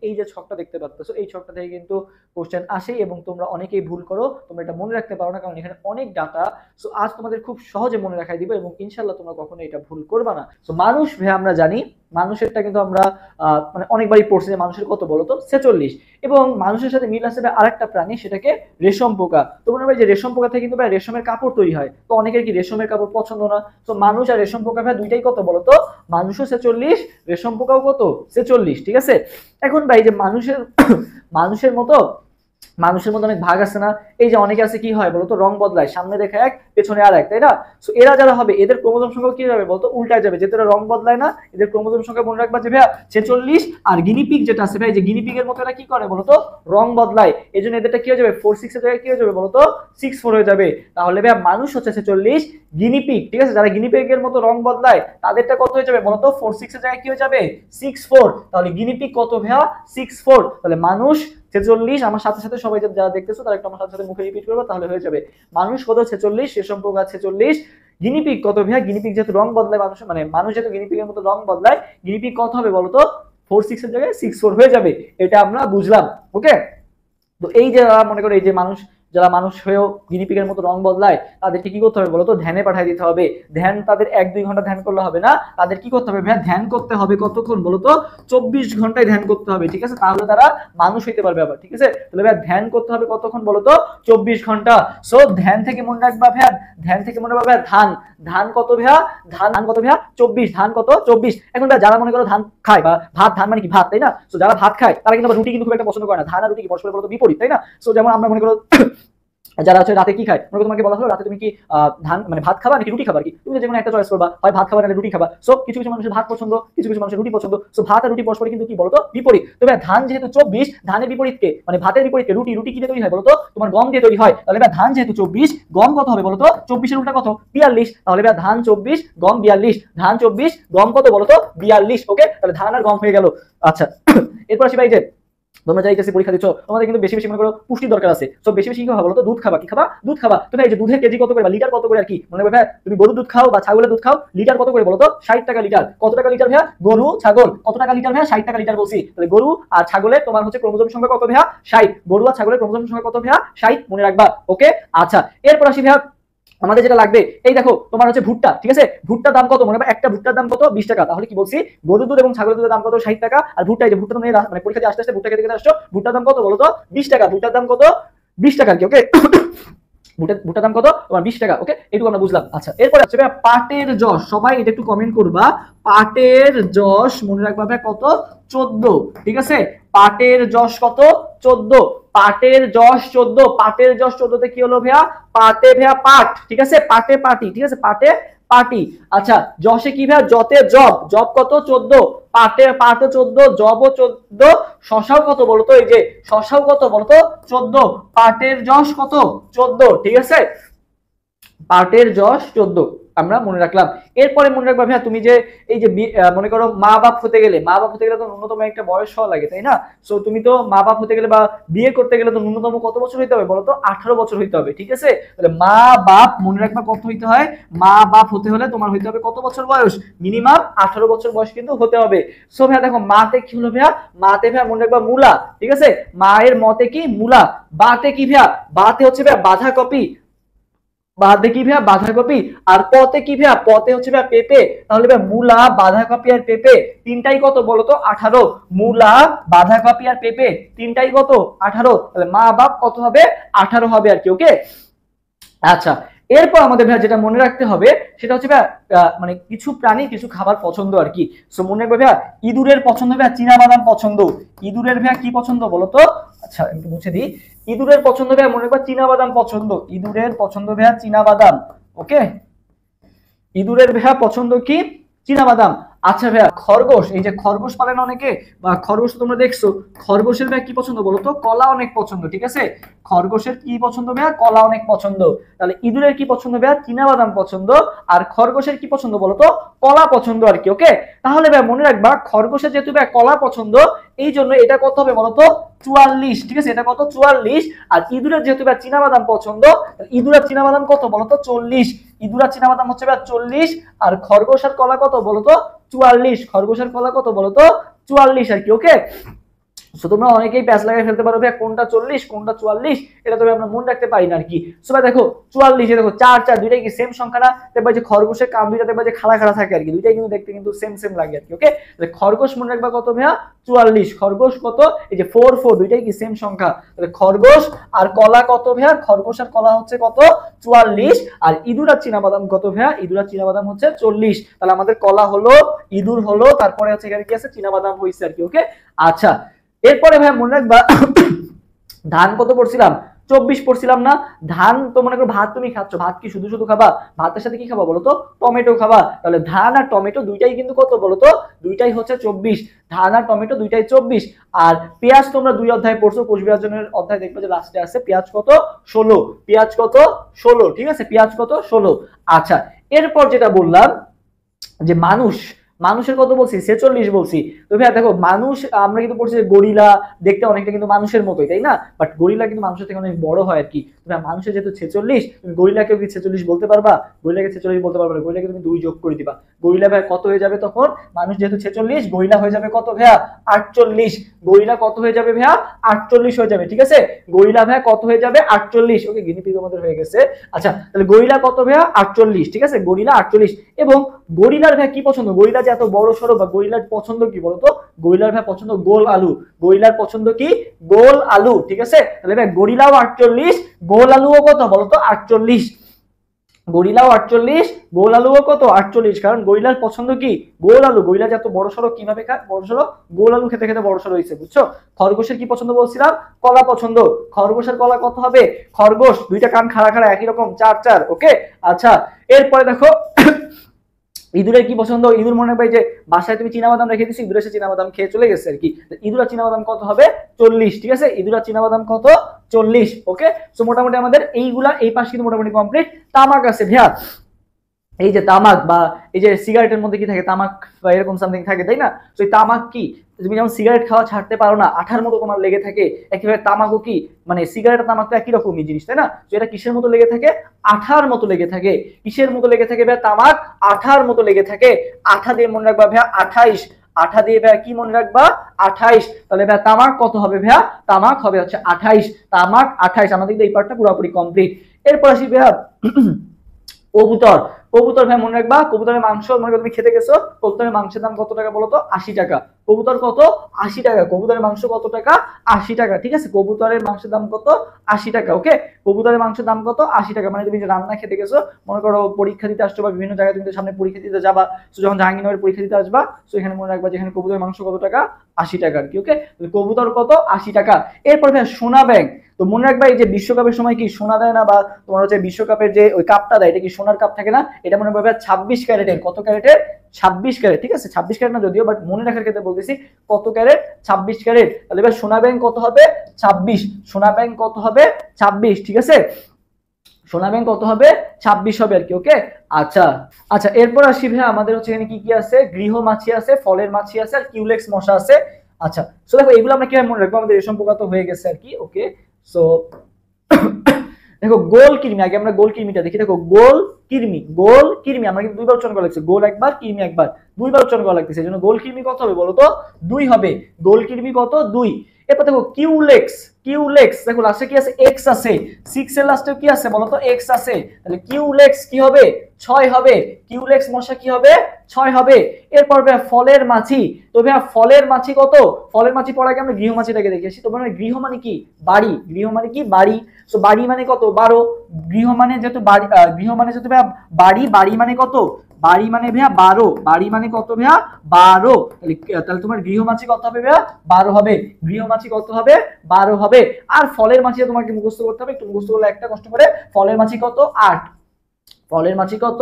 এই যে ছকটা দেখতে পাচ্ছো, এই ছকটা থেকে কিন্তু কোশ্চেন আসে এবং তোমরা অনেকেই ভুল করো, তোমরা এটা মনে রাখতে পারো না কারণ এখানে অনেক ডাটা। সো আজ তোমাদের খুব সহজে মনে রাখাই দিব এবং ইনশাল্লাহ তোমরা কখনো এটা ভুল করবা না। সো মানুষ ভাই আমরা জানি মানুষেরটা কিন্তু আমরা মানে অনেকবারই পড়ছি যে মানুষের কত বলতো 46, এবং মানুষের সাথে মিল আছে আরেকটা প্রাণী, সেটাকে রেশম পোকা। তোমরা ভাই যে রেশম পোকা থেকে কিন্তু ভাই রেশমের কাপড় তৈরি হয়, তো অনেকের কি রেশমের কাপড় পছন্দ না। তো মানুষ আর রেশম পোকা ভাই দুইটাই কত বলতো, মানুষও 46, রেশম পোকাও কত 46, ঠিক আছে। এখন ভাই যে মানুষের মানুষের মতো মানুষের মধ্যে অনেক ভাগ আছে না, এই যে অনেকে আছে কি হয় বলতো রং বদলায়, সামনে দেখা এক পেছনে আর এক, তাই না। সো এরা যারা হবে এদের ক্রোমোজোম সংখ্যা কি হবে বলতো উল্টায় যাবে, যেহেতু রং বদলায় না এদের ক্রোমোজোম সংখ্যা মনে রাখবা যে ভাইয়া 46। আর গিনিপিগ যেটা আছে ভাই, যে গিনিপিগের মতো এরা কি করে বলতো রং বদলায়, এই জন্য এদেরটা কি হয়ে যাবে 46 এর জায়গায় কি হয়ে যাবে বলতো 64 হয়ে যাবে। তাহলে ভাইয়া মানুষ হচ্ছে 46, গিনিপিগ ঠিক আছে যারা গিনিপিগের মতো রং বদলায় তাদেরটা কত হয়ে যাবে বলতো 46 এর জায়গায় কি হয়ে যাবে 64। তাহলে গিনিপিগ কত ভাইয়া 64, তাহলে মানুষ 46। আমার সাথে সাথে সবাই যারা দেখতেছো তারা একটু আমার সাথে সাথে মুখে রিপিট করবে তাহলে হয়ে যাবে। মানুষ কত 46, শেষম পোকা 46। গিনিপিগ কত ভাইয়া, গিনিপিগ যেহেতু রং বদলায় মানুষ মানে মানুষ যেহেতু গিনিপিগের মতো রং বদলায়, গিনিপিগ কত হবে বলতো 46 এর জায়গায় 64 হয়ে যাবে, এটা আমরা বুঝলাম। ওকে, তো এই যে মনে করো এই যে মানুষ যারা মানুষ হয়েও গিনিপিগের মতো রং বদলায় তাদেরকে কি করতে হবে বলতো ধ্যানে পাঠিয়ে দিতে হবে। ধ্যান তাদের 1-2 ঘন্টা ধ্যান করলে হবে না, তাদের কি করতে হবে ভাইয়া ধ্যান করতে হবে কতক্ষণ বলতো 24 ঘন্টায় ধ্যান করতে হবে, ঠিক আছে, তাহলে তারা মানুষ হইতে পারবে আবার, ঠিক আছে। তাহলে ভাইয়া ধ্যান করতে হবে কতক্ষণ বলতো 24 ঘন্টা। সো ধ্যান থেকে মনে রাখবা ভাইয়া, ধ্যান থেকে মনে রাখবা ভাইয়া ধান, ধান কত ভাইয়া, ধান কত ভাইয়া 24, ধান কত 24। এখন ভাইয়া যারা মনে করো ধান খায় বা ভাত, ধান মানে কি ভাত, তাই না। সো যারা ভাত খায় তারা কিন্তু রুটি কিন্তু খুব একটা পছন্দ করে না, ধান আর রুটি কি পরস্পরের বলতো বিপরীত, তাই না। সো যেমন আমরা মনে করো যারা হচ্ছে রাতে কি খায়, মনে তোমাকে বলা হলো রাতে তুমি কি ধান মানে ভাত খাবা নাকি রুটি খাবা, কি তুমি যে কোনো একটা চয়েস করবা, হয় ভাত খাবা না রুটি খাবা। সো কিছু কিছু মানুষের ভাত পছন্দ, কিছু কিছু মানুষের রুটি পছন্দ। সো ভাত আর রুটি পরস্পর কিন্তু কি বলতো বিপরীত। তবে ধান যেহেতু 24, ধানের বিপরীতকে মানে ভাতের বিপরীতকে রুটি, রুটি কি দিয়ে তৈরি হয় বলতো তোমার গম দিয়ে তৈরি হয়। তাহলে ধান যেহেতু 24, গম কত হবে বলতো 24 এর উল্টা কত 42। তাহলে ধান 24, গম 42, ধান 24, গম কত বলতো 42। ওকে, তাহলে ধান আর গম হয়ে গেল। আচ্ছা এরপর আসি ভাই যে তোমরা যাই কাছে পরীক্ষা দিচ্ছ তোমাদের কিন্তু বেশি বেশি মনে করো পুষ্টি দরকার আছে। সো বেশি বেশি কি খাবা বলো তো দুধ খাবা, কি খাবা দুধ খাবা। তো ভাই যে দুধের কেজি কত করে বা লিটার কত করে আর কি মনে করবে, তুমি গরুর দুধ খাও বা ছাগলের দুধ খাও, লিটার কত করে বলো তো 60 টাকা লিটার। কত টাকা লিটার ভাইয়া, গরু ছাগল কত টাকা লিটার ভাইয়া 60 টাকা লিটার বলছি। তাহলে গরু আর ছাগলের তোমার হচ্ছে ক্রোমোজোম সংখ্যা কত ভাইয়া 60, গরু আর ছাগলের ক্রোমোজোম সংখ্যা কত ভাইয়া 60 মনে রাখবা। ওকে, আচ্ছা এরপর আসি ভাইয়া আমাদের যেটা লাগবে, এই দেখো তোমার হচ্ছে ভুট্টা, ঠিক আছে, ভুট্টার দাম কত মনে হবে, একটা ভুট্টার দাম কত 20 টাকা। তাহলে কি বলছি গরুর দুধ এবং ছাগলের দুধের দাম কত 60 টাকা, আর ভুট্টা এই যে ভুট্টা তুমি মানে পরীক্ষা দিয়ে আস্তে আস্তে ভুট্টা খেতে আসছো, ভুট্টার দাম কত বলো তো 20 টাকা, ভুট্টার দাম কত 20 টাকা আর কি। ওকে ভুট্টার দাম কত তোমার 20 টাকা। ওকে, এইটুকু আমরা বুঝলাম। আচ্ছা এরপরে আছে পাটের যশ, সবাই এটা একটু কমেন্ট করবা, পাটের যশ মনে রাখবা ভাই কত 14, ঠিক আছে, পাটের যশ কত 14, পাটের যশ 14, পাটের যশ 14 তে কি হলো ভাইয়া পাটে ভাইয়া পাট, ঠিক আছে, পাটে পাটি, ঠিক আছে, পাটে পাটি। আচ্ছা যশে কি ভাইয়া জতে জব, জব কত 14, পাটে পাটও 14, জবও 14, শশাও কত বলতো এই যে শশাও কত বলতো 14, পাটের যশ কত 14, ঠিক আছে, পাটের যশ 14 আমরা মনে রাখলাম। এরপরে মনে রাখবা ভাইয়া তুমি যে এই যে মনে করো মা বাপ হতে গেলে, মা বাপ হতে গেলে তো ন্যূনতম একটা বয়স হওয়া লাগে, তাই না। সো তুমি তো মা বাপ হতে গেলে বা বিয়ে করতে গেলে তো ন্যূনতম কত বছর হইতে হবে বলো তো 18 বছর হইতে হবে, ঠিক আছে। তাহলে মা বাপ মনে রাখবা কত হইতে হয়, মা বাপ হতে হলে তোমার হইতে হবে কত বছর বয়স, মিনিমাম 18 বছর বয়স কিন্তু হতে হবে। সো ভাইয়া দেখো মাতে কি হলো ভাইয়া, মাতে ভাইয়া মনে রাখবা মূলা, ঠিক আছে, মায়ের মতে কি মূলা, বাতে কি ভাইয়া, বাতে হচ্ছে ভাইয়া বাঁধাকপি, বাঁধে কি ভাইয়া বাঁধাকপি, আর পতে কি ভাইয়া পতে হচ্ছে ভাইয়া পেঁপে। তাহলে ভাইয়া মূলা বাঁধাকপি আর পেঁপে তিনটাই কত বলতো 18, মূলা বাঁধাকপি আর পেঁপে তিনটাই কত 18, তাহলে মা বাপ কত হবে 18 হবে আর কি। ওকে, আচ্ছা এরপর আমাদের ভাইয়া যেটা মনে রাখতে হবে সেটা হচ্ছে ভাইয়া মানে কিছু প্রাণী কিছু খাবার পছন্দ আর কি। সো মনে রাখবে ভাইয়া ইঁদুরের পছন্দ ভাইয়া চীনা বাদাম পছন্দ, ইঁদুরের ভাইয়া কি পছন্দ বলতো, আচ্ছা একটু মুছে দিই, ইঁদুরের পছন্দ ভাইয়া মনে রাখবা চীনা বাদাম পছন্দ, ইঁদুরের পছন্দ ভাইয়া চীনা বাদাম। ওকে, ইঁদুরের ভাইয়া পছন্দ কি চীনা বাদাম। আচ্ছা ভাইয়া খরগোশ, এই যে খরগোশ পালে না অনেকে বা খরগোশ তোমরা দেখছো, খরগোশের ভাইয়া কি পছন্দ বলো তো কলা অনেক পছন্দ, ঠিক আছে, খরগোশের কি পছন্দ ভাইয়া কলা অনেক পছন্দ। তাহলে ইঁদুরের কি পছন্দ ভাইয়া চীনা বাদাম পছন্দ, আর খরগোশের কি পছন্দ বলো তো কলা পছন্দ আর কি। ওকে, তাহলে ভাইয়া মনে রাখবা খরগোশের যেহেতু ভাইয়া কলা পছন্দ এই জন্য এটা কত হবে বলতো 44, ঠিক আছে, এটা কত 44। আর ইঁদুরের যেহেতু ভাইয়া চীনা বাদাম পছন্দ, ইঁদুরের চীনা বাদাম কত বলতো 40, ইঁদুরের চীনা বাদাম হচ্ছে ভাইয়া 40, আর খরগোশের কলা কত বলতো 44, খরগোশের কলা কত বলতো 44 আর কি। ওকে, সো তোমরা অনেকেই প্যাচ লাগাই ফেলতে পারো ভাই কোনটা 40 কোনটা 44, এটা তবে আমরা মনে রাখতে পারি না আর কি। সো ভাই দেখো 44, দেখো 4 4 দুইটাই কি সেম সংখ্যা না? দেখবা যে খরগোশের কান দুইটা দেখবা যে খাড়া খাড়া থাকে আর কি, দুইটাই কিন্তু দেখতে কিন্তু সেম সেম লাগে আর কি। ওকে, তাহলে খরগোশ মনে রাখবা কত ভাইয়া 44, খরগোশ কত এই যে 4 4 দুইটাই কি সেম সংখ্যা, তাহলে খরগোশ আর কলা কত ভাইয়া, খরগোশ আর কলা হচ্ছে কত 44, আর ইঁদুর আর চীনাবাদাম কত ভাইয়া, ইঁদুর আর চীনাবাদাম হচ্ছে 40। তাহলে আমাদের কলা হলো, ইঁদুর হলো, তারপরে হচ্ছে এখানে কি আছে চীনাবাদাম হইছে আর কি। ওকে, আচ্ছা এরপরে ভাই মনে রাখবা ধান কত পড়ছিলাম 24 পড়ছিলাম না? ধান তো মনে করো ভাত তুমি খাচ্ছ, ভাত কি শুধু শুধু খাবা? ভাতের সাথে কি খাবা বলো তো? টমেটো খাবা। তাহলে ধান আর টমেটো দুইটাই কিন্তু কত বলো তো? দুইটাই হচ্ছে 24। ধান আর টমেটো দুইটাই 24। আর পেঁয়াজ তোমরা 2 অধ্যায় পড়ছো, কোষ বিভাজনের অধ্যায় দেখবে যে লাস্টে আছে পেঁয়াজ কত 16, পেঁয়াজ কত 16, ঠিক আছে পেঁয়াজ কত 16। আচ্ছা এরপর যেটা বললাম যে মানুষ, মানুষের কত বলছি 46 বলছি। তো ভাইয়া দেখো মানুষ আমরা কিন্তু পড়ছি যে গরিলা দেখতে অনেকটা কিন্তু মানুষের মতোই, তাই না? বাট গরিলা কিন্তু মানুষের থেকে অনেক বড় হয় আর কি। মানুষের যেহেতু 46, তুমি গরিলাকেও কি 46 বলতে পারবা? গরিলাকে 46 বলতে পারবা না, গরিলাকে তুমি 2 যোগ করে দিবা। গরিলা ভাই কত হয়ে যাবে তখন? মানুষ যেহেতু 46, গরিলা হয়ে যাবে কত ভাইয়া 48। গরিলা কত হয়ে যাবে ভাইয়া 48 হয়ে যাবে, ঠিক আছে? গরিলা ভাইয়া কত হয়ে যাবে 48। ওকে, গিনিপিগ আমাদের হয়ে গেছে। আচ্ছা তাহলে গরিলা কত ভাইয়া 48, ঠিক আছে গরিলা 48। এবং গরিলার ভাই কি পছন্দ? গরিলা যে এত বড় সড়ো, বা গরিলার পছন্দ কি বলতো? গরিলার ভাই পছন্দ গোল আলু। গরিলার পছন্দ কি? গোল আলু, ঠিক আছে? তাহলে ভাই গরিলাও 48, গোল আলুও কত বলতো 48। গরিলাও 48, গোল আলুও কত 48, কারণ গরিলার পছন্দ কি? গোল আলু। গরিলা যে এত বড় সড়ো কিভাবে খায়? বড় সড়ো গোল আলু খেতে খেতে বড় সড়ো হয়েছে, বুঝছো? খরগোশের কি পছন্দ বলছিলাম? কলা পছন্দ। খরগোশের কলা কত হবে? খরগোশ দুইটা কান খাড়া খাড়া একই রকম 4 4। ওকে, আচ্ছা এরপরে দেখো ইঁদুরের কি পছন্দ? ইঁদুর মনে হয় যে বাসায় তুমি চীনাবাদাম রেখে দিচ্ছি, ইঁদুর এসে চীনাবাদাম খেয়ে চলে গেছে আর কি। ইঁদুর আর চীনাবাদাম কত হবে 40, ঠিক আছে? ইঁদুর আর চীনাবাদাম কত 40। ওকে, সো মোটামুটি আমাদের এইগুলা এই পাশ কিন্তু মোটামুটি কমপ্লিট। তামাক আছে ভাইয়া, এই যে তামাক বা এই যে সিগারেটের মধ্যে কি থাকে তামাক বা এরকম সামথিং থাকে, তাই না? তো এই তামাক কি? তুমি যেমন সিগারেট খাওয়া ছাড়তে পারো না, আঠার মতো তোমার লেগে থাকে, একইভাবে তামাকও কি মানে সিগারেট তামাক তো একই রকমই জিনিস, তাই না? তো এটা কিসের মতো লেগে থাকে? আঠার মতো লেগে থাকে। কিসের মতো লেগে থাকে ভাইয়া? তামাক আঠার মতো লেগে থাকে। আঠা দিয়ে মনে রাখবা ভাইয়া 28, আঠা দিয়ে ভাইয়া কি মনে রাখবা 28। তাহলে ভাইয়া তামাক কত হবে ভাইয়া? তামাক হবে হচ্ছে 28, তামাক 28। আমাদের এই পার্টটা পুরোপুরি কমপ্লিট। এরপর আসি ভাইয়া কবুতর। কবুতর ভাই মনে রাখবা, কবুতরের মাংস মনে করো তুমি খেতে গেছো, কবুতরের মাংসের দাম কত টাকা বলো তো? 80 টাকা। কবুতর কত 80 টাকা। কবুতরের মাংস কত টাকা? 80 টাকা, ঠিক আছে? কবুতরের মাংসের দাম কত? 80 টাকা। ওকে, কবুতরের মাংসের দাম কত? 80 টাকা। মানে তুমি যে রান্না খেতে গেছো, মনে করো পরীক্ষা দিতে আসছো বা বিভিন্ন জায়গায় তুমি সামনে পরীক্ষা দিতে যাবা, তো যখন জাহাঙ্গীরনগরের পরীক্ষা দিতে আসবা, তো এখানে মনে রাখবা যে এখানে কবুতরের মাংস কত টাকা? 80 টাকা আর কি। ওকে, কবুতর কত? 80 টাকা। এরপর ভাই সোনা ব্যাংক। তো মনে রাখবা এই যে বিশ্বকাপের সময় কি সোনা দেয় না, বা তোমার হচ্ছে বিশ্বকাপের যে ওই কাপটা দেয়, এটা কি সোনার কাপ থাকে না? এটা মনে রাখবা 26 ক্যারেটের। কত ক্যারেটের? 26 ক্যারেট, ঠিক আছে? 26 ক্যারেট না যদিও, বাট মনে রাখার ক্ষেত্রে বলতেছি কত ক্যারেট? 26 ক্যারেট। তাহলে এবার সোনা ব্যাংক কত হবে? 26। সোনা ব্যাংক কত হবে? 26, ঠিক আছে? সোনা ব্যাংক কত হবে? 26 হবে আর কি। ওকে, আচ্ছা আচ্ছা এরপর আসি ভাই আমাদের হচ্ছে এখানে কি কি আছে? গৃহ মাছি আছে, ফলের মাছি আছে, আর কিউলেক্স মশা আছে। আচ্ছা সো দেখো এগুলো আমরা কিভাবে মনে রাখবো? আমাদের রেশম পোকা তো হয়ে গেছে আর কি। ওকে, সো দেখো গোল কৃমি, আগে আমরা গোল কৃমিটা দেখি। দেখো গোল কৃমি, গোল কৃমি আমরা কিন্তু দুইবার উচ্চারণ করা লাগছে, গোল একবার কৃমি একবার, দুইবার উচ্চারণ করা লাগতেছে। এজন্য গোল কৃমি কত হবে বলো তো? 2 হবে। গোল কৃমি কত? 2। এরপর দেখো কিউলেক্স, কিউলেক্স দেখো লাস্টে কি আছে? এক্স আছে। 6 এর লাস্টে কি আছে বলো তো? এক্স আছে। তাহলে কিউলেক্স কি হবে? 6 হবে। কিউলেক্স মশা কি হবে? 6 হবে। এরপর ভাইয়া ফলের মাছি। তো ভাইয়া ফলের মাছি কত? ফলের মাছি পড়ার আগে আমরা গৃহ মাছিটাকে দেখে আসি। তো মানে গৃহ মানে কি? বাড়ি। গৃহ মানে কি? বাড়ি। সো বাড়ি মানে কত? 12। গৃহ মানে যেহেতু বাড়ি, গৃহ মানে যেহেতু ভাইয়া বাড়ি, বাড়ি মানে কত? বাড়ি মানে ভাইয়া 12। বাড়ি মানে কত ভাইয়া? 12। তাহলে তোমার গৃহমাছি কত হবে ভাইয়া? 12 হবে। গৃহমাছি কত হবে? 12 হবে। আর ফলের মাছি তোমাকে মুখস্থ করতে হবে, একটু মুখস্থ করলে একটা কষ্ট করে। ফলের মাছি কত? 8। ফলের মাছি কত?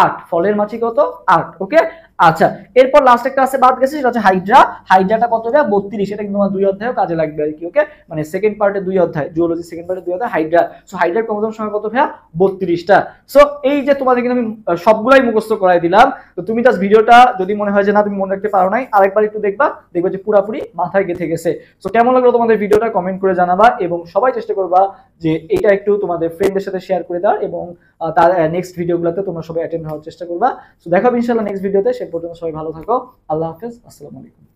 8। ফলের মাছি কত? 8। ওকে, আচ্ছা এরপর লাস্ট একটা আছে বাদ গেছে, সেটা হচ্ছে হাইড্রা। হাইড্রাটা কত হবে? 32। এটা কিন্তু আমার 2 অধ্যায়ও কাজে লাগবে আর কি। ওকে, মানে সেকেন্ড পার্টে 2 অধ্যায়, জুওলজি সেকেন্ড পার্টে 2 অধ্যায় হাইড্রা। সো হাইড্রার ক্রোমোজোম সংখ্যা কত ভাইয়া? 32টা। সো এই যে তোমাদের কিন্তু আমি সবগুলাই মুখস্থ করাই দিলাম। তো তুমি জাস্ট ভিডিওটা যদি মনে হয় যে না তুমি মনে রাখতে পারো নাই, আরেকবার একটু দেখবা, দেখবা যে পুরোপুরি মাথায় গেঁথে গেছে। সো কেমন লাগলো তোমাদের ভিডিওটা কমেন্ট করে জানাবা, এবং সবাই চেষ্টা করবা যে এটা একটু তোমাদের ফ্রেন্ডদের সাথে শেয়ার করে দাও, এবং তার নেক্সট ভিডিওগুলোতে তোমরা সবাই অ্যাটেন্ড হওয়ার চেষ্টা করবা। সো দেখা হবে ইনশাআল্লাহ নেক্সট ভিডিওতে। সে পর্যন্ত সবাই ভালো থাকো। আল্লাহ হাফেজ, আসসালামু আলাইকুম।